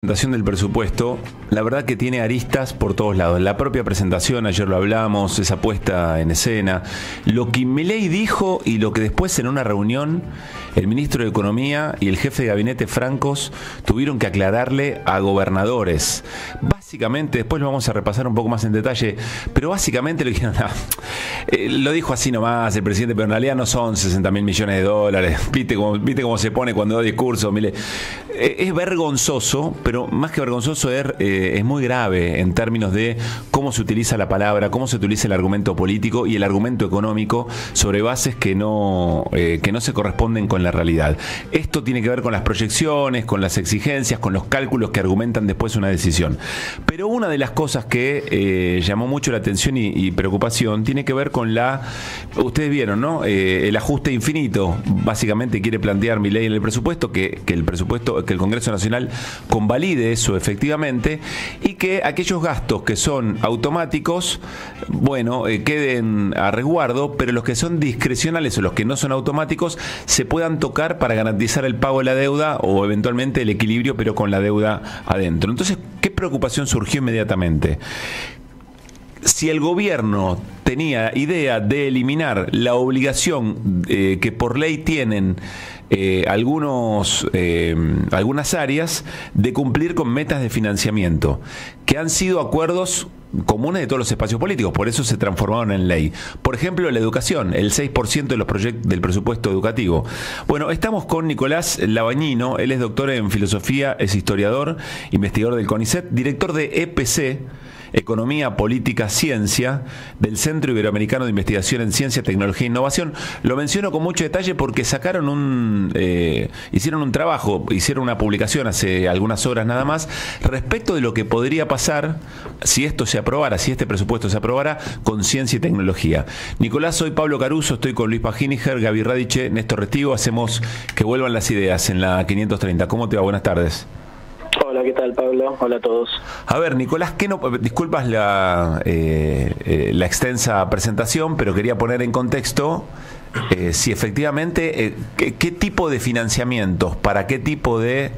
Presentación del presupuesto, la verdad que tiene aristas por todos lados. La propia presentación, ayer lo hablamos, esa puesta en escena, lo que Milei dijo y lo que después en una reunión el ministro de Economía y el jefe de gabinete francos tuvieron que aclararle a gobernadores. Básicamente, después lo vamos a repasar un poco más en detalle, pero básicamente lo dijeron, lo dijo así nomás el presidente, pero en realidad no son 60.000 millones de dólares. ¿Viste cómo se pone cuando da discurso, Milei? Es vergonzoso, pero más que vergonzoso es muy grave en términos de cómo se utiliza la palabra, cómo se utiliza el argumento político y el argumento económico sobre bases que no se corresponden con la realidad. Esto tiene que ver con las proyecciones, con las exigencias, con los cálculos que argumentan después una decisión. Pero una de las cosas que llamó mucho la atención y preocupación tiene que ver con ustedes vieron, ¿no? El ajuste infinito. Básicamente quiere plantear Milei en el presupuesto que el Congreso Nacional convalide eso efectivamente y que aquellos gastos que son automáticos, queden a resguardo, pero los que son discrecionales o los que no son automáticos se puedan tocar para garantizar el pago de la deuda o eventualmente el equilibrio, pero con la deuda adentro. Entonces, ¿qué preocupación surgió inmediatamente? Si el gobierno tenía idea de eliminar la obligación que por ley tienen algunas áreas de cumplir con metas de financiamiento, que han sido acuerdos comunes de todos los espacios políticos, por eso se transformaron en ley. Por ejemplo, la educación, el 6% de los del presupuesto educativo. Bueno, estamos con Nicolás Labañino, él es doctor en filosofía, es historiador, investigador del CONICET, director de EPC, Economía, Política, Ciencia, del Centro Iberoamericano de Investigación en Ciencia, Tecnología e Innovación. Lo menciono con mucho detalle porque hicieron un trabajo, hicieron una publicación hace algunas horas nada más, respecto de lo que podría pasar si esto se aprobara, si este presupuesto se aprobara con ciencia y tecnología. Nicolás, soy Pablo Caruso, estoy con Luis Paginiger, Gaby Radiche, Néstor Restivo, hacemos que vuelvan las ideas en la 530. ¿Cómo te va? Buenas tardes. Hola, ¿qué tal, Pablo? Hola a todos. A ver, Nicolás, disculpas la extensa presentación, pero quería poner en contexto si efectivamente qué tipo de financiamientos, para qué tipo de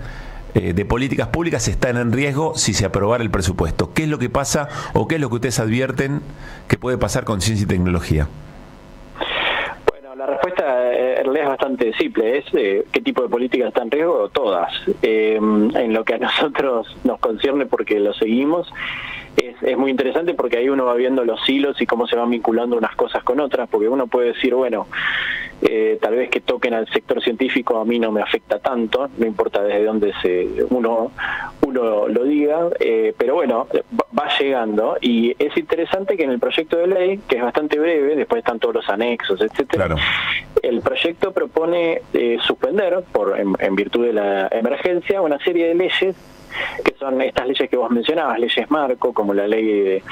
políticas públicas están en riesgo si se aprobara el presupuesto. ¿Qué es lo que pasa o qué es lo que ustedes advierten que puede pasar con ciencia y tecnología? La respuesta en realidad es bastante simple, qué tipo de políticas está en riesgo, todas. En lo que a nosotros nos concierne, porque lo seguimos, es muy interesante porque ahí uno va viendo los hilos y cómo se van vinculando unas cosas con otras, porque uno puede decir, tal vez que toquen al sector científico a mí no me afecta tanto, no importa desde dónde uno lo diga, pero va llegando, y es interesante que en el proyecto de ley, que es bastante breve, después están todos los anexos, etcétera. Claro. El proyecto propone suspender, en virtud de la emergencia, una serie de leyes que son estas leyes que vos mencionabas, leyes marco, como la ley de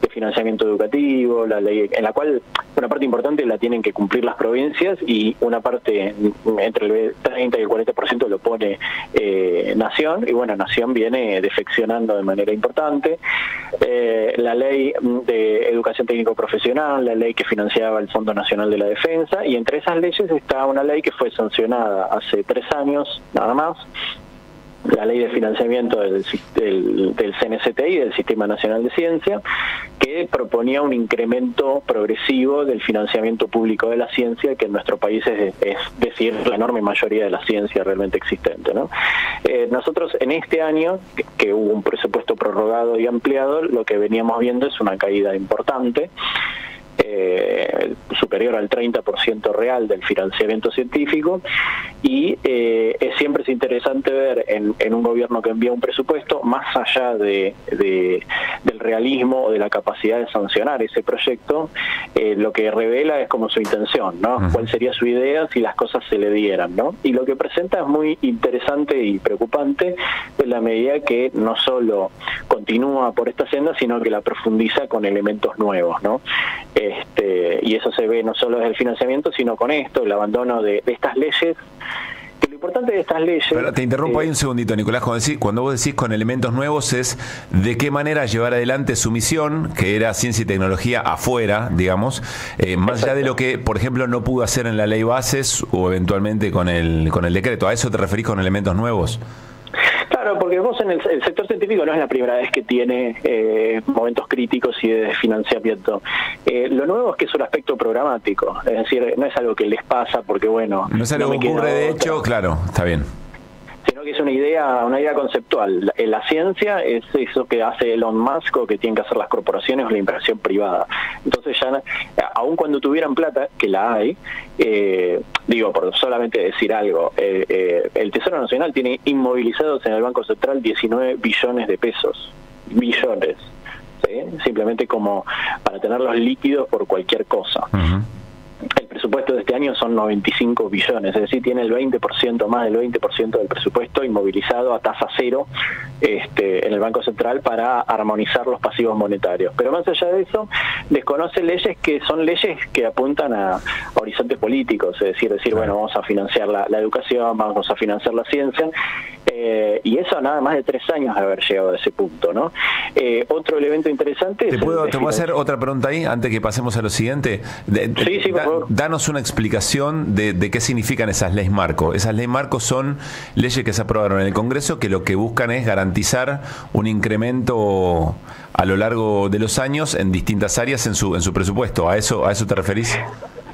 financiamiento educativo, la ley en la cual una parte importante la tienen que cumplir las provincias y una parte, entre el 30 y el 40% lo pone Nación, y Nación viene defeccionando de manera importante. La ley de educación técnico profesional, la ley que financiaba el Fondo Nacional de la Defensa, y entre esas leyes está una ley que fue sancionada hace 3 años, nada más, la ley de financiamiento del CNCTI, del Sistema Nacional de Ciencia, que proponía un incremento progresivo del financiamiento público de la ciencia, que en nuestro país es decir, la enorme mayoría de la ciencia realmente existente, ¿no? Nosotros en este año, que hubo un presupuesto prorrogado y ampliado, lo que veníamos viendo es una caída importante, superior al 30% real del financiamiento científico, y siempre es interesante ver en un gobierno que envía un presupuesto, más allá del realismo o de la capacidad de sancionar ese proyecto, lo que revela es como su intención, ¿no? ¿Cuál sería su idea si las cosas se le dieran, ¿no? Y lo que presenta es muy interesante y preocupante en la medida que no solo continúa por esta senda, sino que la profundiza con elementos nuevos, ¿no? Y eso se ve no solo desde el financiamiento, sino con esto, el abandono de estas leyes. Que lo importante de estas leyes... Pero te interrumpo ahí un segundito, Nicolás. Cuando vos decís con elementos nuevos, es de qué manera llevar adelante su misión, que era ciencia y tecnología afuera, digamos, más allá de lo que, por ejemplo, no pudo hacer en la ley bases o eventualmente con el decreto. ¿A eso te referís con elementos nuevos? Claro, Claro, porque vos en el sector científico no es la primera vez que tiene momentos críticos y de financiamiento. Lo nuevo es que es un aspecto programático, es decir, no es algo que les pasa porque, bueno... No es algo que ocurre de hecho, claro, está bien. Sino que es una idea conceptual. La ciencia es eso que hace Elon Musk o que tienen que hacer las corporaciones o la inversión privada. Entonces ya, aun cuando tuvieran plata, que la hay, digo, por solamente decir algo, el Tesoro Nacional tiene inmovilizados en el Banco Central 19 billones de pesos. Billones. ¿Sí? Simplemente como para tenerlos líquidos por cualquier cosa. Uh-huh. El presupuesto de este año son 95 billones, es decir, tiene el 20%, más del 20% del presupuesto inmovilizado a tasa cero en el Banco Central para armonizar los pasivos monetarios. Pero más allá de eso, desconoce leyes que son leyes que apuntan a horizontes políticos, es decir, bueno, vamos a financiar la educación, vamos a financiar la ciencia, y eso nada más de 3 años de haber llegado a ese punto, ¿no? Otro elemento interesante... ¿Te puedo hacer otra pregunta ahí, antes que pasemos a lo siguiente? Sí, por favor. Danos una explicación de qué significan esas leyes marco. Esas leyes marco son leyes que se aprobaron en el Congreso que lo que buscan es garantizar un incremento a lo largo de los años en distintas áreas en su presupuesto. ¿A eso te referís?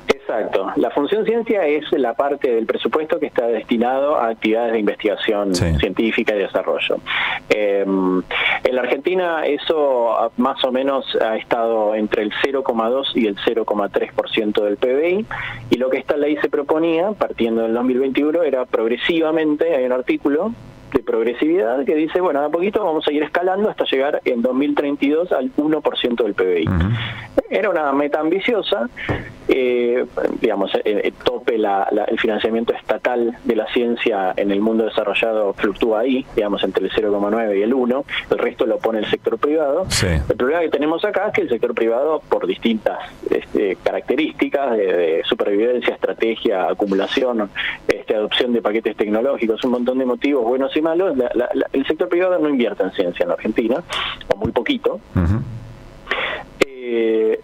Exacto. La función ciencia es la parte del presupuesto que está destinado a actividades de investigación científica y desarrollo. En la Argentina eso más o menos ha estado entre el 0,2 y el 0,3% del PBI, y lo que esta ley se proponía, partiendo del 2021, era progresivamente, hay un artículo de progresividad que dice, bueno, a poquito vamos a ir escalando hasta llegar en 2032 al 1% del PBI. Uh-huh. Era una meta ambiciosa, digamos, tope el financiamiento estatal de la ciencia en el mundo desarrollado fluctúa ahí, digamos, entre el 0,9 y el 1, el resto lo pone el sector privado. Sí. El problema que tenemos acá es que el sector privado, por distintas características de supervivencia, estrategia, acumulación, adopción de paquetes tecnológicos, un montón de motivos buenos y malos, el sector privado no invierte en ciencia en la Argentina, o muy poquito. Uh-huh.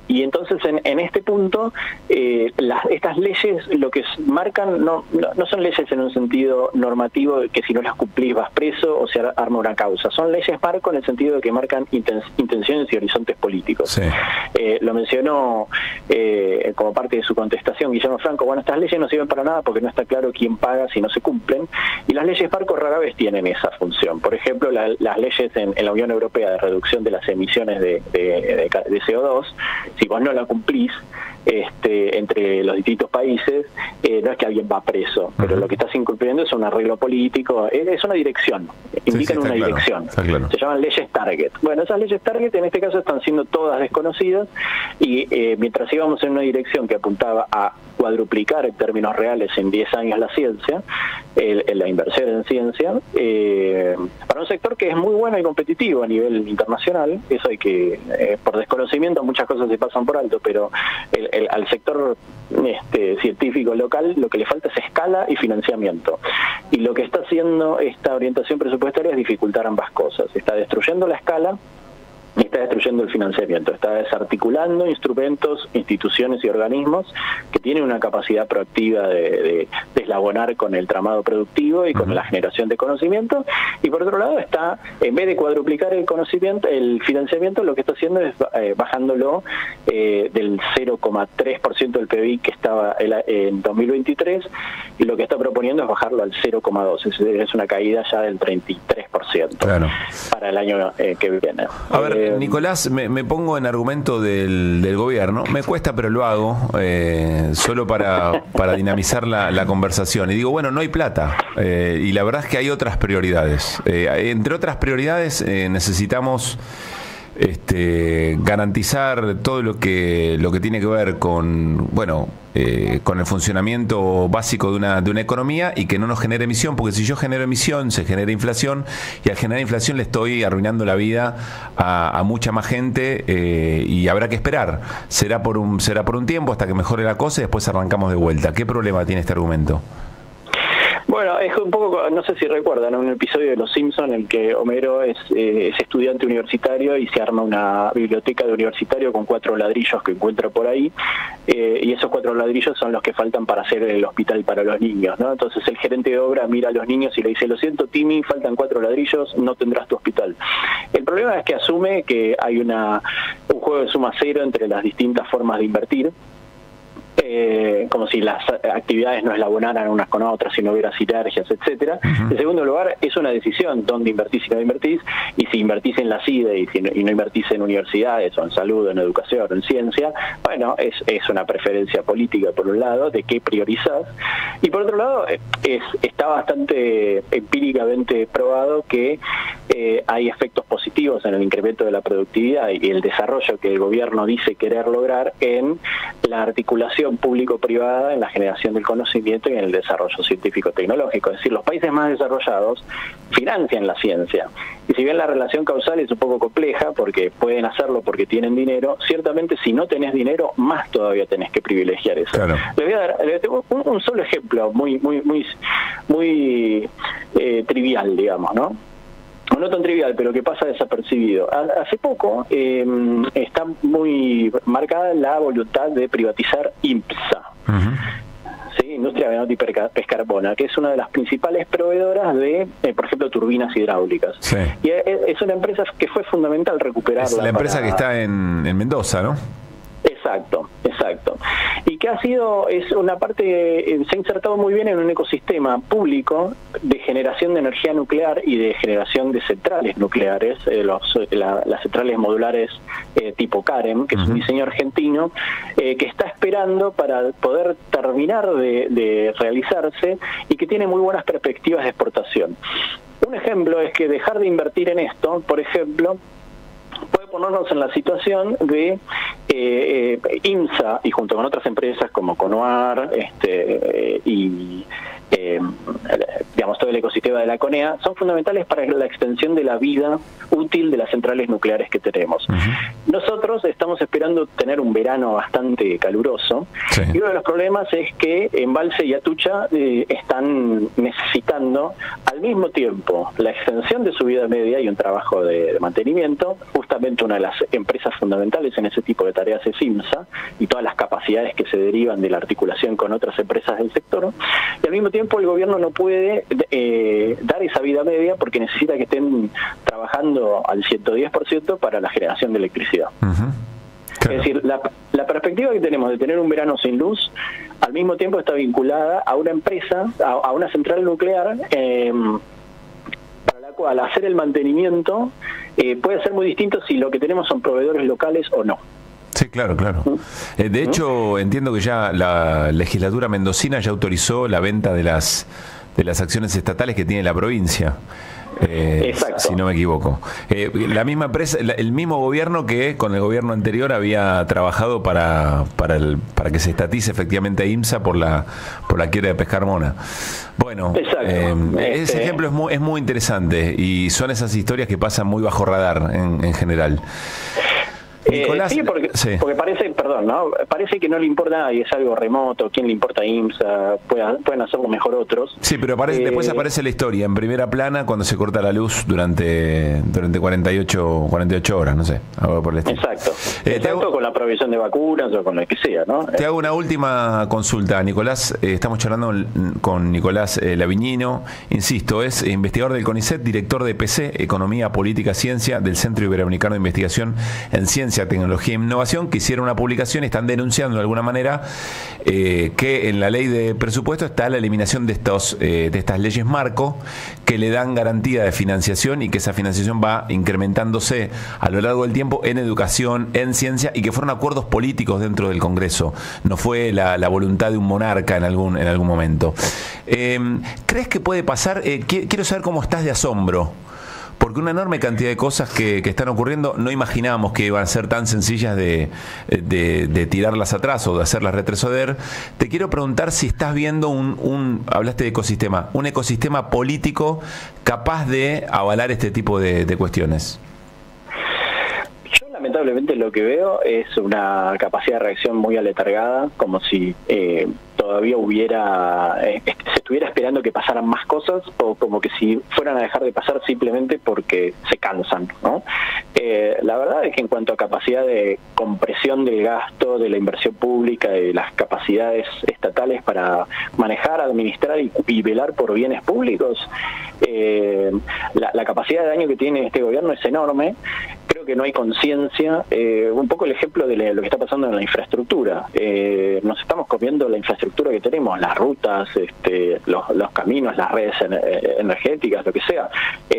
Y entonces en este punto estas leyes lo que marcan no son leyes en un sentido normativo que si no las cumplís vas preso o se arma una causa, son leyes marco en el sentido de que marcan intenciones y horizontes políticos. Sí. Lo mencionó como parte de su contestación Guillermo Franco, bueno, estas leyes no sirven para nada porque no está claro quién paga si no se cumplen, y las leyes marco rara vez tienen esa función. Por ejemplo, las leyes en la Unión Europea de reducción de las emisiones de CO2, si vos no la cumplís entre los distintos países, no es que alguien va preso, pero lo que estás incumpliendo es un arreglo político, es una dirección, indican una dirección, claro. Se llaman leyes target. Bueno, esas leyes target en este caso están siendo todas desconocidas, y mientras íbamos en una dirección que apuntaba a cuadruplicar en términos reales en 10 años la ciencia, la inversión en ciencia, para un sector que es muy bueno y competitivo a nivel internacional, eso hay que, por desconocimiento muchas cosas se pasan por alto, pero al sector científico local lo que le falta es escala y financiamiento, y lo que está haciendo esta orientación presupuestaria es dificultar ambas cosas. Está destruyendo la escala y está destruyendo el financiamiento, está desarticulando instrumentos, instituciones y organismos que tienen una capacidad proactiva de deslabonar con el tramado productivo y con la generación de conocimiento, y por otro lado está, en vez de cuadruplicar el conocimiento, el financiamiento, lo que está haciendo es bajándolo del 0,3% del PBI que estaba en 2023, y lo que está proponiendo es bajarlo al 0,2%, es una caída ya del 33%, claro, para el año que viene. A ver, Nicolás, me pongo en argumento del gobierno. Me cuesta, pero lo hago, solo para dinamizar la conversación. Y digo, bueno, no hay plata. Y la verdad es que hay otras prioridades. Entre otras prioridades, necesitamos garantizar todo lo que tiene que ver con, bueno, con el funcionamiento básico de una economía, y que no nos genere emisión, porque si yo genero emisión se genera inflación, y al generar inflación le estoy arruinando la vida a mucha más gente, y habrá que esperar. Será por un tiempo hasta que mejore la cosa y después arrancamos de vuelta. ¿Qué problema tiene este argumento? Bueno, es un poco, no sé si recuerdan, un episodio de Los Simpson en el que Homero es estudiante universitario y se arma una biblioteca de universitario con 4 ladrillos que encuentra por ahí, y esos 4 ladrillos son los que faltan para hacer el hospital para los niños, ¿no? Entonces el gerente de obra mira a los niños y le dice: lo siento, Timmy, faltan 4 ladrillos, no tendrás tu hospital. El problema es que asume que hay un juego de suma cero entre las distintas formas de invertir, como si las actividades no eslabonaran unas con otras, si no hubiera sinergias, etcétera. En segundo lugar, es una decisión dónde invertís y no invertís, y si invertís en la CIDE y no invertís en universidades o en salud, o en educación o en ciencia, bueno, es una preferencia política por un lado, de qué priorizás, y por otro lado está bastante empíricamente probado que hay efectos positivos en el incremento de la productividad y el desarrollo que el gobierno dice querer lograr en la articulación público-privada en la generación del conocimiento y en el desarrollo científico-tecnológico. Es decir, los países más desarrollados financian la ciencia. Y si bien la relación causal es un poco compleja, porque pueden hacerlo porque tienen dinero, ciertamente si no tenés dinero, más todavía tenés que privilegiar eso. Claro. Les voy a dar un solo ejemplo muy trivial, digamos, ¿no? No tan trivial, pero que pasa desapercibido. Hace poco está muy marcada la voluntad de privatizar IMPSA, ¿sí? Industria Aeronáutica y Pescarpona, que es una de las principales proveedoras de, por ejemplo, turbinas hidráulicas. Sí. Y es una empresa que fue fundamental recuperarla. Es la empresa que está en Mendoza, ¿no? Exacto. Y que es una parte, se ha insertado muy bien en un ecosistema público de generación de energía nuclear y de generación de centrales nucleares, las centrales modulares tipo CAREM, que es un diseño argentino, que está esperando para poder terminar de realizarse y que tiene muy buenas perspectivas de exportación. Un ejemplo es que dejar de invertir en esto, por ejemplo, puede ponernos en la situación de IMSA, y junto con otras empresas como Conoar y digamos todo el ecosistema de la CONEA, son fundamentales para la extensión de la vida útil de las centrales nucleares que tenemos. Nosotros estamos esperando tener un verano bastante caluroso, y uno de los problemas es que Embalse y Atucha están necesitando al mismo tiempo la extensión de su vida media y un trabajo de mantenimiento. Justamente una de las empresas fundamentales en ese tipo de tareas es IMSA, y todas las capacidades que se derivan de la articulación con otras empresas del sector, y al mismo tiempo el gobierno no puede dar esa vida media porque necesita que estén trabajando al 110% para la generación de electricidad. Claro. Es decir, la perspectiva que tenemos de tener un verano sin luz, al mismo tiempo está vinculada a una empresa, a una central nuclear, para la cual hacer el mantenimiento puede ser muy distinto si lo que tenemos son proveedores locales o no. Sí, claro. De hecho, entiendo que ya la legislatura mendocina ya autorizó la venta de las acciones estatales que tiene la provincia. Si no me equivoco. La misma empresa, el mismo gobierno que con el gobierno anterior había trabajado para que se estatice efectivamente a IMSA por la quiebra de Pescarmona. Bueno, ese ejemplo es muy interesante, y son esas historias que pasan muy bajo radar en general. Nicolás, sí, porque parece, parece que no le importa y es algo remoto. ¿Quién le importa a IMSA? Pueden hacerlo mejor otros. Sí, pero después aparece la historia en primera plana cuando se corta la luz durante 48 horas, no sé, algo por el estilo. Exacto, con la provisión de vacunas o con lo que sea, ¿no? Te hago una última consulta, Nicolás. Estamos charlando con Nicolás Lavignino, insisto, es investigador del CONICET, director de PC, Economía, Política, Ciencia, del Centro Iberoamericano de Investigación en Ciencia, Tecnología e Innovación, que hicieron una publicación y están denunciando de alguna manera que en la ley de presupuesto está la eliminación de estas leyes marco que le dan garantía de financiación, y que esa financiación va incrementándose a lo largo del tiempo en educación, en ciencia, y que fueron acuerdos políticos dentro del Congreso, no fue la voluntad de un monarca en algún momento. ¿Crees que puede pasar? Quiero saber cómo estás de asombro, porque una enorme cantidad de cosas que están ocurriendo no imaginábamos que iban a ser tan sencillas de tirarlas atrás o de hacerlas retroceder. Te quiero preguntar si estás viendo hablaste de ecosistema, un ecosistema político capaz de avalar este tipo de cuestiones. Yo lamentablemente lo que veo es una capacidad de reacción muy aletargada, como si todavía se estuviera esperando que pasaran más cosas, o como que si fueran a dejar de pasar simplemente porque se cansan, ¿no? La verdad es que en cuanto a capacidad de compresión del gasto, de la inversión pública, de las capacidades estatales para manejar, administrar y velar por bienes públicos, la capacidad de daño que tiene este gobierno es enorme. Creo que no hay conciencia. Un poco el ejemplo de lo que está pasando en la infraestructura. Nos estamos comiendo la infraestructura que tenemos, las rutas, los caminos, las redes energéticas, lo que sea.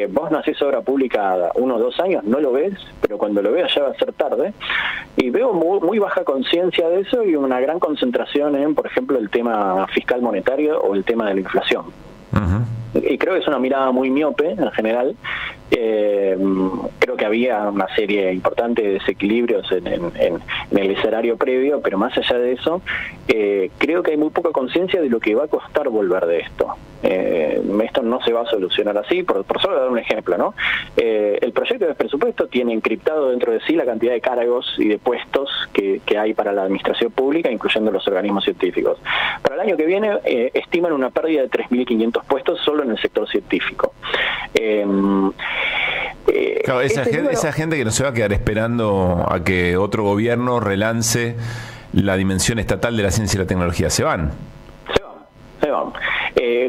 Vos no hacés obra pública 1 o 2 años, no lo ves, pero cuando lo veas ya va a ser tarde. Y veo muy baja conciencia de eso y una gran concentración en, por ejemplo, el tema fiscal monetario o el tema de la inflación. Y creo que es una mirada muy miope en general. Creo que había una serie importante de desequilibrios en el escenario previo, pero más allá de eso, creo que hay muy poca conciencia de lo que va a costar volver de esto. Esto no se va a solucionar así, por solo dar un ejemplo, ¿no? El proyecto de presupuesto tiene encriptado dentro de sí la cantidad de cargos y de puestos que hay para la administración pública, incluyendo los organismos científicos. Para el año que viene estiman una pérdida de 3.500 puestos solo en el sector científico. Claro, esa gente que no se va a quedar esperando a que otro gobierno relance la dimensión estatal de la ciencia y la tecnología. Se van.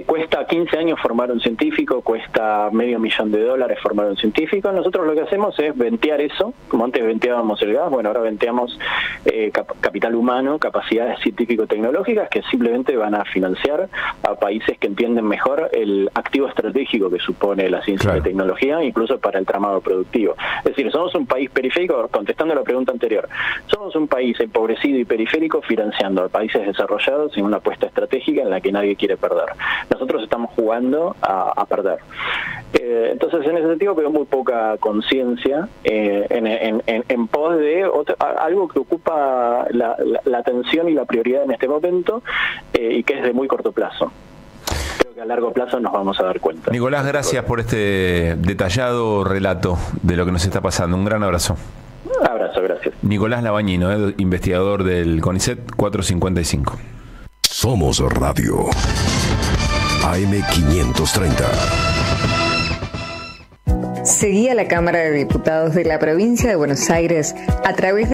Cuesta 15 años formar un científico, cuesta $500,000 formar un científico. Nosotros lo que hacemos es ventear eso, como antes venteábamos el gas, bueno, ahora venteamos capital humano, capacidades científico-tecnológicas que simplemente van a financiar a países que entienden mejor el activo estratégico que supone la ciencia y la tecnología, incluso para el tramado productivo. Es decir, somos un país periférico, contestando la pregunta anterior, somos un país empobrecido y periférico financiando a países desarrollados en una apuesta estratégica en la que nadie quiere perder. Nosotros estamos jugando a perder. Entonces, en ese sentido, veo muy poca conciencia en pos de algo que ocupa la atención y la prioridad en este momento y que es de muy corto plazo. Creo que a largo plazo nos vamos a dar cuenta. Nicolás, gracias por este detallado relato de lo que nos está pasando. Un gran abrazo. Abrazo, gracias. Nicolás Labañino, investigador del CONICET 455. Somos Radio AM530. Seguí a la Cámara de Diputados de la Provincia de Buenos Aires a través de